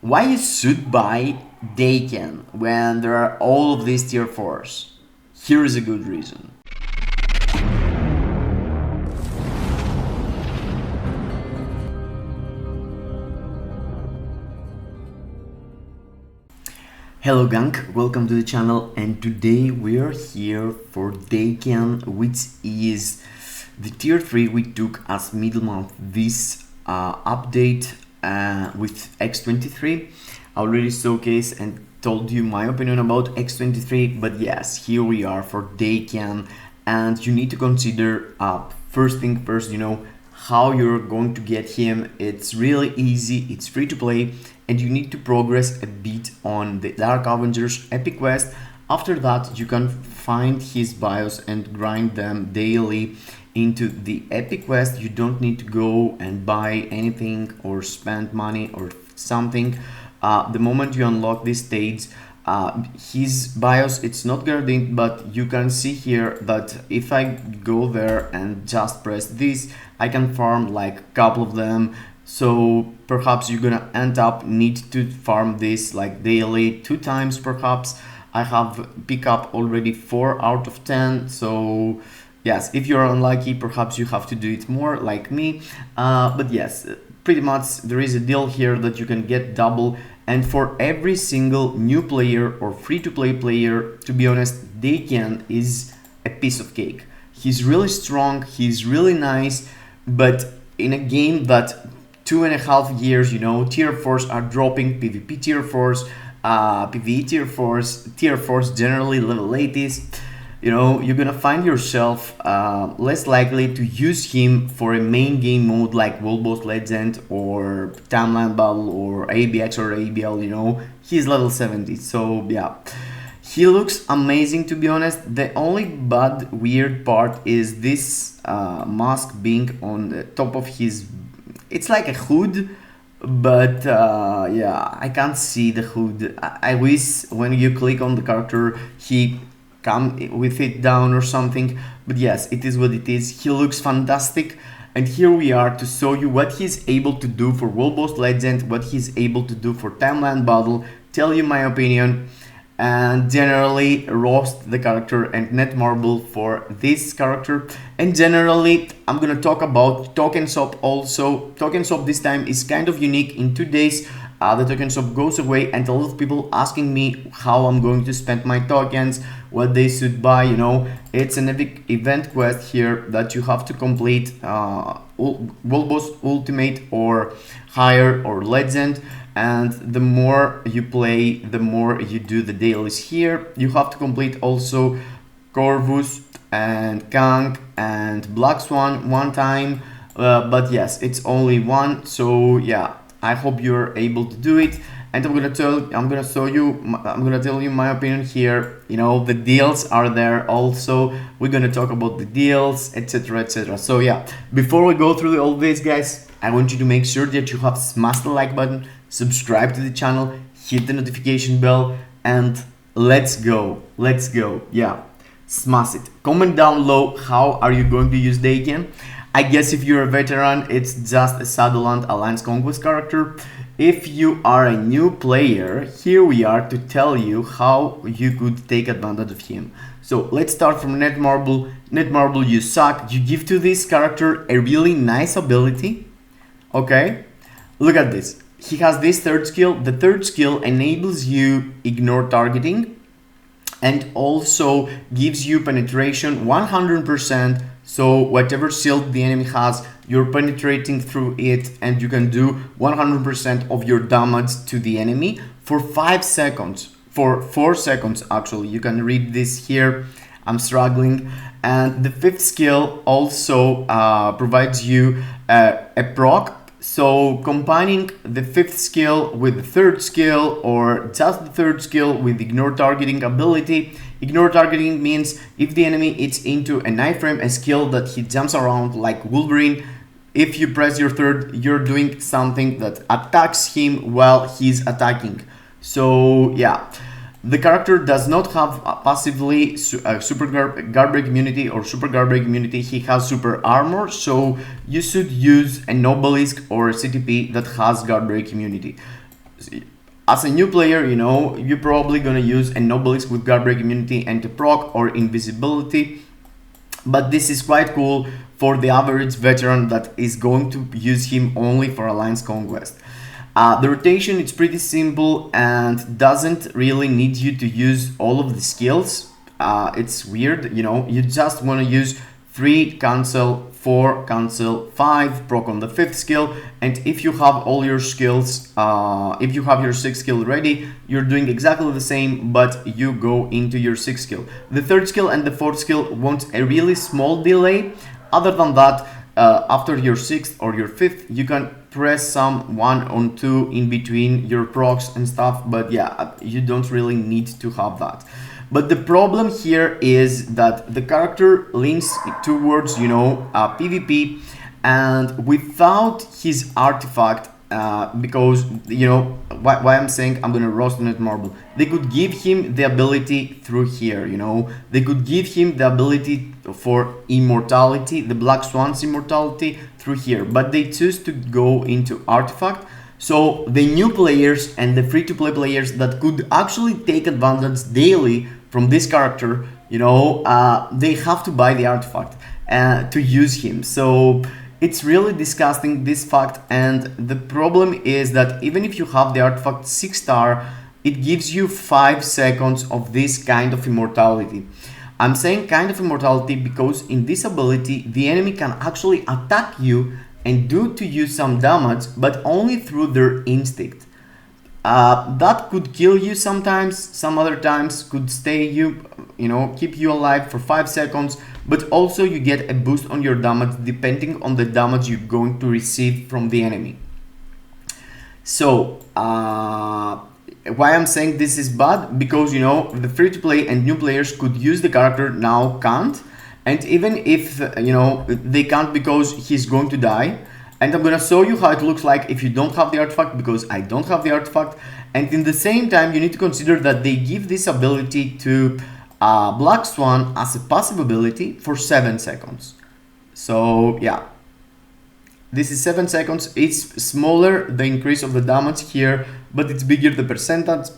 Why you should buy Daken when there are all of these tier 4s? Here is a good reason. Hello gang, welcome to the channel, and today we are here for Daken, which is the tier 3 we took as middle month this update with X23. I already showcased and told you my opinion about X23, but yes, here we are for Daken, and you need to consider first thing first, how you're going to get him. It's really easy, it's free to play, and you need to progress a bit on the Dark Avengers epic quest. After that, you can find his bios and grind them daily into the epic quest. You don't need to go and buy anything or spend money or something. The moment you unlock this stage, his bios, it's not guaranteed, but you can see here that if I go there and just press this, I can farm like a couple of them. So perhaps you're gonna end up need to farm this like daily 2 times perhaps. I have pick up already 4 out of 10. So yes, if you're unlucky, perhaps you have to do it more like me. But yes, pretty much there is a deal here that you can get double. And for every single new player or free-to-play player, to be honest, Daken is a piece of cake. He's really strong, he's really nice, but in a game that 2.5 years, tier 4s are dropping, PvP tier 4s, PvE tier 4s, tier 4s generally level 80s, you're gonna find yourself less likely to use him for a main game mode like World Boss Legend or Timeline Battle or ABX or ABL, he's level 70, so yeah. He looks amazing, to be honest. The only bad weird part is this mask being on the top of his, it's like a hood, but yeah, I can't see the hood. I wish when you click on the character he come with it down or something, but yes, it is what it is. He looks fantastic, and here we are to show you what he's able to do for World Boss Legend, what he's able to do for Timeline Battle, tell you my opinion, and generally roast the character and net marble for this character. And generally I'm gonna talk about token swap also. Token swap this time is kind of unique. In 2 days the token swap goes away, and a lot of people asking me how I'm going to spend my tokens, what they should buy. It's an epic event quest here that you have to complete, World Boss Ultimate or higher or legend, and the more you play, the more you do the dailies here. You have to complete also Corvus and Kang and Black Swan 1 time, but yes, it's only 1, so yeah, I hope you're able to do it. And I'm gonna tell you my opinion here. The deals are there also. We're gonna talk about the deals, etc, etc. So yeah, before we go through all this, guys, I want you to make sure that you have smashed the like button, subscribe to the channel, hit the notification bell, and let's go. Yeah, smash it. Comment down below how are you going to use Daken. I guess if you're a veteran, it's just a Shadowland Alliance Conquest character. If you are a new player, here we are to tell you how you could take advantage of him. So let's start from Net Marble. Net Marble, you suck. You give to this character a really nice ability. Okay, look at this. He has this 3rd skill. The 3rd skill enables you ignore targeting and also gives you penetration 100%. So whatever shield the enemy has, you're penetrating through it, and you can do 100% of your damage to the enemy for 5 seconds. For 4 seconds actually. You can read this here. I'm struggling. And the 5th skill also provides you a proc. So combining the 5th skill with the 3rd skill, or just the 3rd skill with ignore targeting ability. Ignore targeting means if the enemy is into an iframe, a skill that he jumps around like Wolverine, if you press your 3rd, you're doing something that attacks him while he's attacking. So yeah, The character does not have passively super guard break immunity or super guard break immunity. He has super armor, so you should use an obelisk or a CTP that has guard break immunity. as a new player, you know, you're probably gonna use an obelisk with guard break immunity, anti-proc, or invisibility. But this is quite cool for the average veteran that is going to use him only for Alliance Conquest. The rotation is pretty simple and doesn't really need you to use all of the skills. It's weird, you know, you just want to use 3 cancel, 4 cancel, 5 proc on the 5th skill, and if you have all your skills, if you have your 6th skill ready, you're doing exactly the same, but you go into your 6th skill. The 3rd skill and the 4th skill want a really small delay. Other than that, after your 6th or your 5th, you can press some 1 on 2 in between your procs and stuff, but yeah, you don't really need to have that. But the problem here is that the character leans towards, you know, PvP, and without his artifact, because, you know, why I'm saying I'm gonna roast on it marble, they could give him the ability through here, you know, they could give him the ability for immortality, the Black Swan's immortality through here, but they choose to go into artifact. So the new players and the free-to-play players that could actually take advantage daily from this character, you know, they have to buy the artifact to use him. So it's really disgusting, this fact, and the problem is that even if you have the artifact 6-star, it gives you 5 seconds of this kind of immortality. I'm saying kind of immortality because in this ability, the enemy can actually attack you and do to you some damage, but only through their instinct. That could kill you sometimes, some other times could stay you, you know, keep you alive for 5 seconds, but also you get a boost on your damage depending on the damage you're going to receive from the enemy. So, why I'm saying this is bad? Because, you know, the free-to-play and new players could use the character, now can't. And even if, you know, they can't because he's going to die. And I'm gonna show you how it looks like if you don't have the artifact, because I don't have the artifact. And in the same time, you need to consider that they give this ability to Black Swan as a passive ability for 7 seconds. So yeah, this is 7 seconds. It's smaller, the increase of the damage here, but it's bigger the percentage.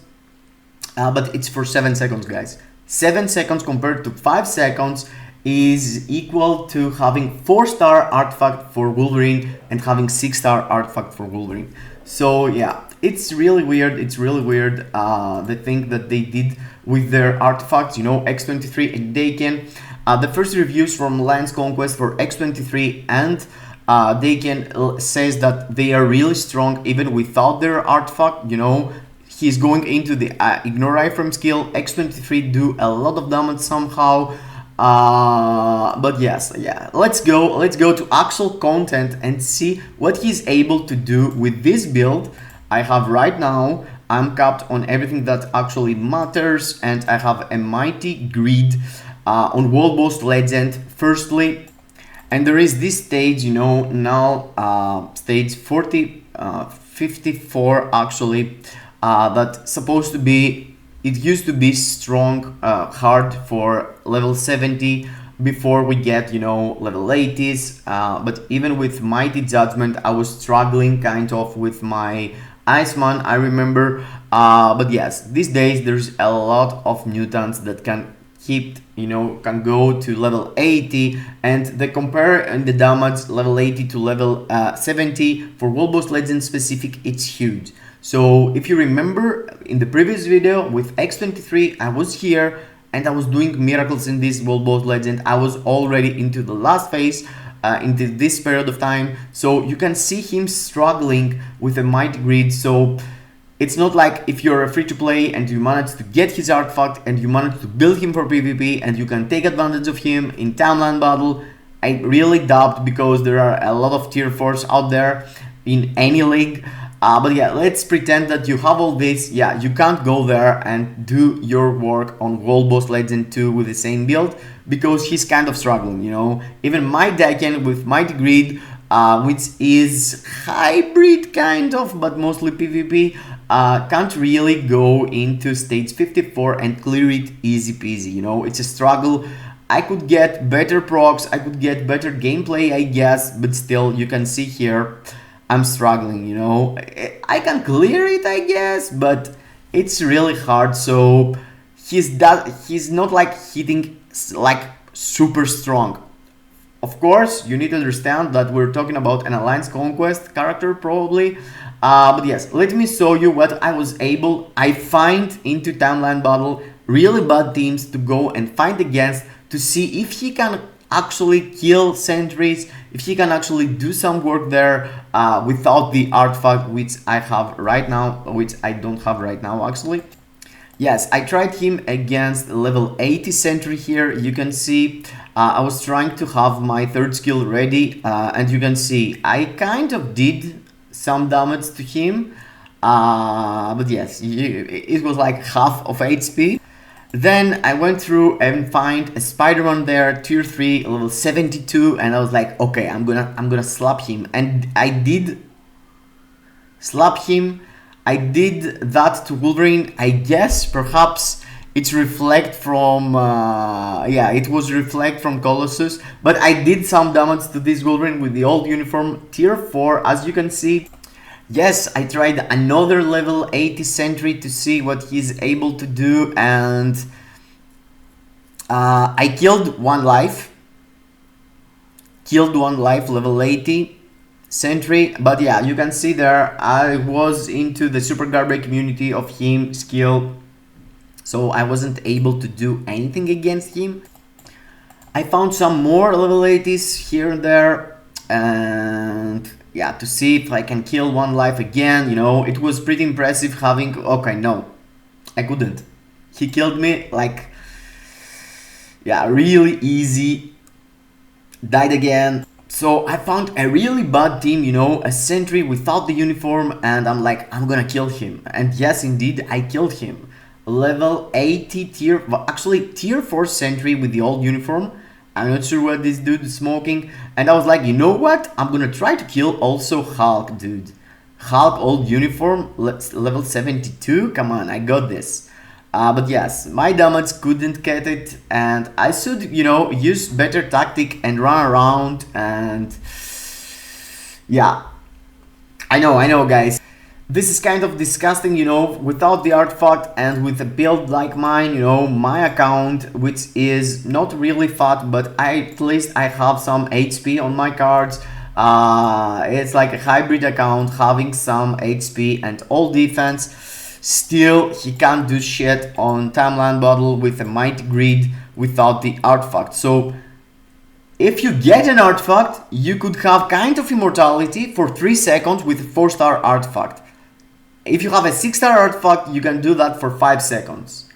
But it's for 7 seconds, guys. 7 seconds compared to 5 seconds is equal to having 4-star artifact for Wolverine and having 6-star artifact for Wolverine. So yeah, it's really weird. It's really weird, the thing that they did with their artifacts, you know, X23 and Daken. The first reviews from Alliance Conquest for X23 and Daken says that they are really strong even without their artifact, you know. He's going into the ignore iframe skill. X23 do a lot of damage somehow. But yes, yeah, let's go to actual content and see what he's able to do with this build I have right now. I'm capped on everything that actually matters, and I have a mighty greed on World Boss Legend firstly, and there is this stage, you know, now stage 54 actually, that's supposed to be, it used to be strong, hard for level 70 before we get, you know, level 80s. But even with Mighty Judgment, I was struggling kind of with my Iceman, I remember. But yes, these days there's a lot of mutants that can keep, you know, can go to level 80, and the compare and the damage level 80 to level 70 for World Boss Legend specific, it's huge. So if you remember in the previous video with X23, I was here and I was doing miracles in this World Boss Legend. I was already into the last phase, into this period of time. So you can see him struggling with a mighty greed. So it's not like if you're a free-to-play and you manage to get his artifact and you manage to build him for PvP and you can take advantage of him in Timeline Battle. I really doubt, because there are a lot of tier 4s out there in any league. But yeah, let's pretend that you have all this. Yeah, you can't go there and do your work on World Boss Legend 2 with the same build, because he's kind of struggling, you know. Even my Daken with Mighty Greed, which is hybrid kind of, but mostly PvP, can't really go into stage 54 and clear it easy peasy, you know. It's a struggle. I could get better procs, I could get better gameplay, I guess, but still, you can see here, I'm struggling, you know. I can clear it, I guess, but it's really hard. So he's not like hitting like super strong. Of course, you need to understand that we're talking about an Alliance Conquest character probably. But yes, let me show you what I was able. I find into Timeline Battle really bad teams to go and fight against to see if he can actually kill sentries, if he can actually do some work there without the artifact which I have right now, which I don't have right now actually. Yes, I tried him against level 80 sentry here. You can see I was trying to have my third skill ready and you can see I kind of did some damage to him. But yes, it was like half of HP. Then I went through and find a Spider-Man there, tier 3, level 72, and I was like, okay, I'm gonna slap him. And I did slap him. I did that to Wolverine. I guess perhaps it's reflect from yeah, it was reflect from Colossus, but I did some damage to this Wolverine with the old uniform, tier 4, as you can see. Yes, I tried another level 80 sentry to see what he's able to do, and I killed one life. Level 80 sentry. But yeah, you can see there I was into the super garbage community of him skill, so I wasn't able to do anything against him. I found some more level 80s here and there, and yeah, to see if I can kill one life again, you know. It was pretty impressive having... Okay, no, I couldn't. He killed me like, yeah, really easy. Died again. So I found a really bad team, you know, a sentry without the uniform, and I'm like, I'm gonna kill him. And yes, indeed, I killed him. Level 80 tier, actually tier 4 sentry with the old uniform. I'm not sure what this dude is smoking. And I was like, you know what? I'm gonna try to kill also Hulk, dude. Hulk old uniform, level 72. Come on, I got this. But yes, my damage couldn't get it, and I should, you know, use better tactic and run around. And yeah, I know, guys. This is kind of disgusting, you know, without the artifact and with a build like mine, you know, my account, which is not really fat, but at least I have some HP on my cards. It's like a hybrid account having some HP and all defense. Still, he can't do shit on Timeline Battle with a Mighty Grid without the artifact. So if you get an artifact, you could have kind of immortality for 3 seconds with a 4-star artifact. If you have a 6-star artifact, you can do that for 5 seconds.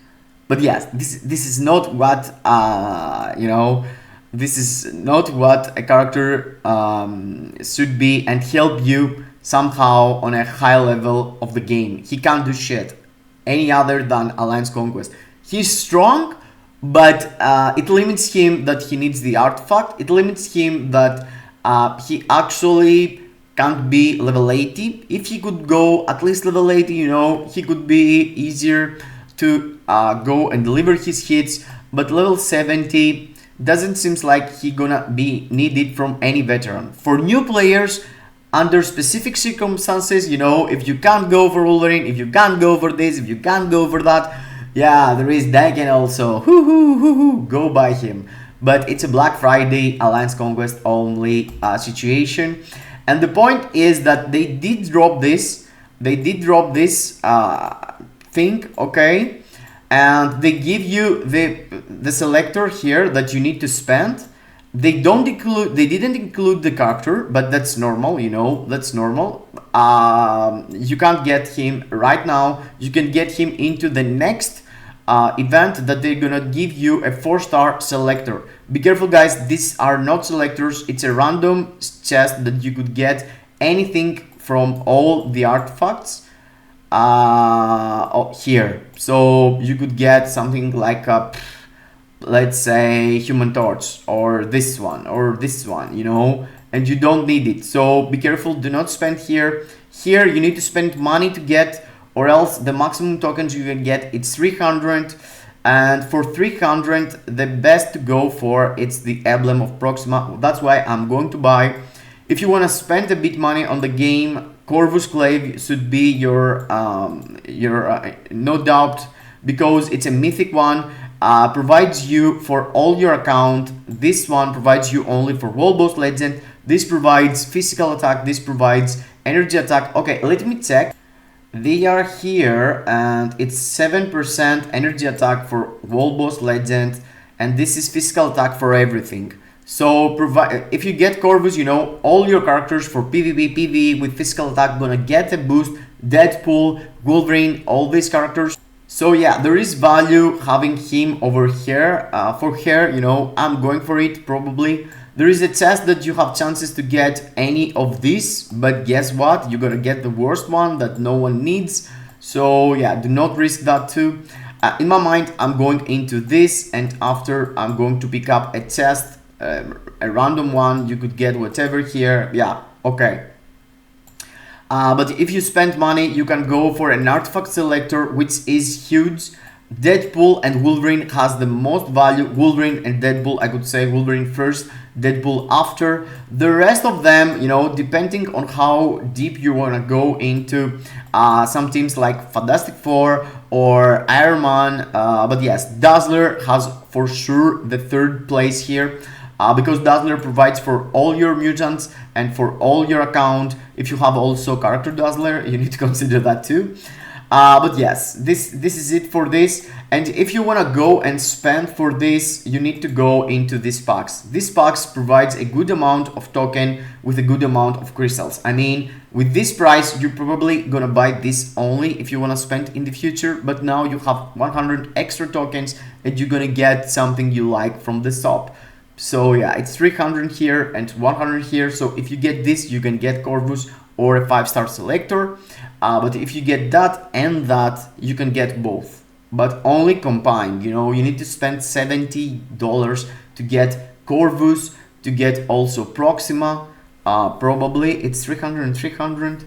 But yes, this is not what, you know, this is not what a character should be and help you somehow on a high level of the game. He can't do shit any other than Alliance Conquest. He's strong, but it limits him that he needs the artifact. It limits him that he actually can't be level 80. If he could go at least level 80, you know, he could be easier to go and deliver his hits. But level 70 doesn't seem like he gonna be needed from any veteran. For new players, under specific circumstances, you know, if you can't go for Wolverine, if you can't go for this, if you can't go for that, yeah, there is Daken also. Go buy him. But it's a Black Friday Alliance Conquest only situation. And the point is that they did drop this. They did drop this thing, okay? And they give you the selector here that you need to spend. They didn't include the character, but that's normal, you know, that's normal. You can't get him right now. You can get him into the next event that they're gonna give you a 4-star selector. Be careful, guys, these are not selectors. It's a random chest that you could get anything from all the artifacts here. So you could get something like a, let's say, Human Torch, or this one, you know, and you don't need it. So be careful, do not spend here. Here you need to spend money to get, or else the maximum tokens you can get, it's 300. And for 300, the best to go for, it's the emblem of Proxima. That's why I'm going to buy. If you want to spend a bit money on the game, Corvus Clave should be your no doubt, because it's a mythic one. Provides you for all your account. This one provides you only for World Boss Legend. This provides physical attack. This provides energy attack. Okay, let me check. They are here and it's 7% energy attack for World Boss Legend, and this is physical attack for everything. So if you get Corvus, you know, all your characters for PvP, PvE with physical attack gonna get a boost. Deadpool, Wolverine, all these characters. So yeah, there is value having him over here. For here, you know, I'm going for it probably. There is a chance that you have chances to get any of these, but guess what? You're gonna get the worst one that no one needs. So yeah, do not risk that too. In my mind, I'm going into this, and after I'm going to pick up a chest, a random one. You could get whatever here. Yeah, okay. But if you spend money, you can go for an artifact selector, which is huge. Deadpool and Wolverine has the most value. Wolverine and Deadpool, I could say Wolverine first, Deadpool after. The rest of them, you know, depending on how deep you want to go into some teams like Fantastic Four or Iron Man. But yes, Dazzler has for sure the third place here. Because Dazzler provides for all your mutants and for all your account. If you have also character Dazzler, you need to consider that too. But yes, this is it for this. And if you want to go and spend for this, you need to go into these packs. These packs provides a good amount of token with a good amount of crystals. I mean, with this price, you're probably gonna buy this only if you want to spend in the future. But now you have 100 extra tokens and you're gonna get something you like from the shop. So yeah, it's 300 here and 100 here. So if you get this, you can get Corvus or a 5-star selector. But if you get that and that, you can get both, but only combined. You know, you need to spend $70 to get Corvus, to get also Proxima. Probably it's 300 and 300.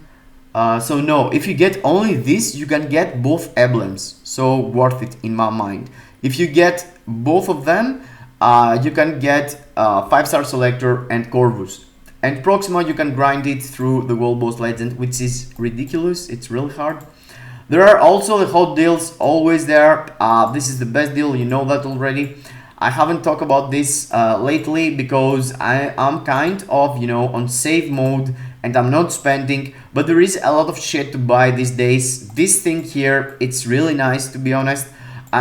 So no, if you get only this, you can get both emblems. So worth it in my mind. If you get both of them, you can get 5-star selector and Corvus. And Proxima, you can grind it through the World Boss Legend, which is ridiculous. It's really hard. There are also the hot deals always there. This is the best deal, you know that already. I haven't talked about this lately because I am kind of, you know, on save mode and I'm not spending. But there is a lot of shit to buy these days. This thing here, it's really nice, to be honest.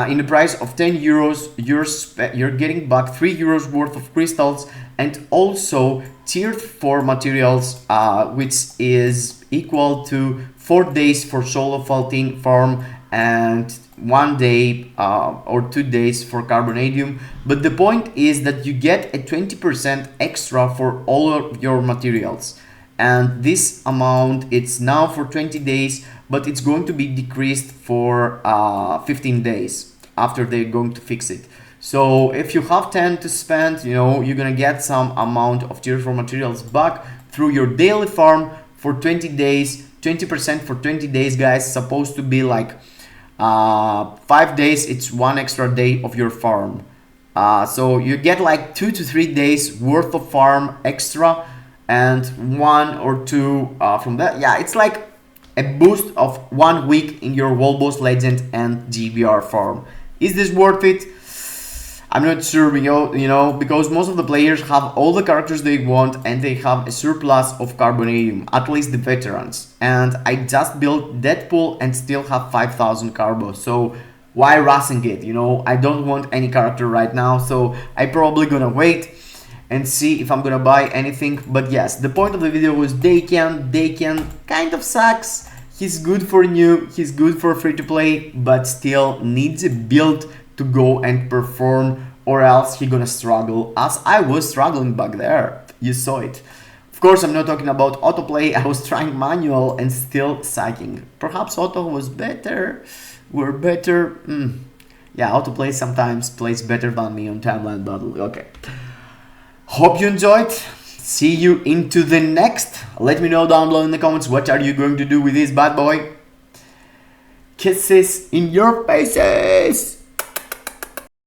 In the price of 10 euros, you're getting back 3 euros worth of crystals and also tier 4 materials, which is equal to 4 days for solo Faltine farm and 1 day or 2 days for carbonadium. But the point is that you get a 20% extra for all of your materials. And this amount, it's now for 20 days, but it's going to be decreased for 15 days after they're going to fix it. So if you have 10 to spend, you know, you're gonna get some amount of tier 4 materials back through your daily farm for 20 days. 20% for 20 days, guys, supposed to be like 5 days. It's 1 extra day of your farm. So you get like 2 to 3 days worth of farm extra and 1 or 2 from that. Yeah, it's like a boost of 1 week in your World Boss Legend and GBR farm. Is this worth it? I'm not sure, you know, because most of the players have all the characters they want and they have a surplus of carbonadium, at least the veterans. And I just built Deadpool and still have 5,000 carbo, so why rushing it, you know? I don't want any character right now, so I probably gonna wait and see if I'm gonna buy anything. But yes, the point of the video was Daken. Daken kind of sucks. He's good for new, he's good for free to play, but still needs a build to go and perform, or else he gonna struggle, as I was struggling back there. You saw it. Of course, I'm not talking about autoplay. I was trying manual and still sucking. Perhaps auto was better. We're better. Yeah, autoplay sometimes plays better than me on Timeline Battle. Okay. Hope you enjoyed. See you into the next. Let me know down below in the comments what are you going to do with this bad boy. Kisses in your faces.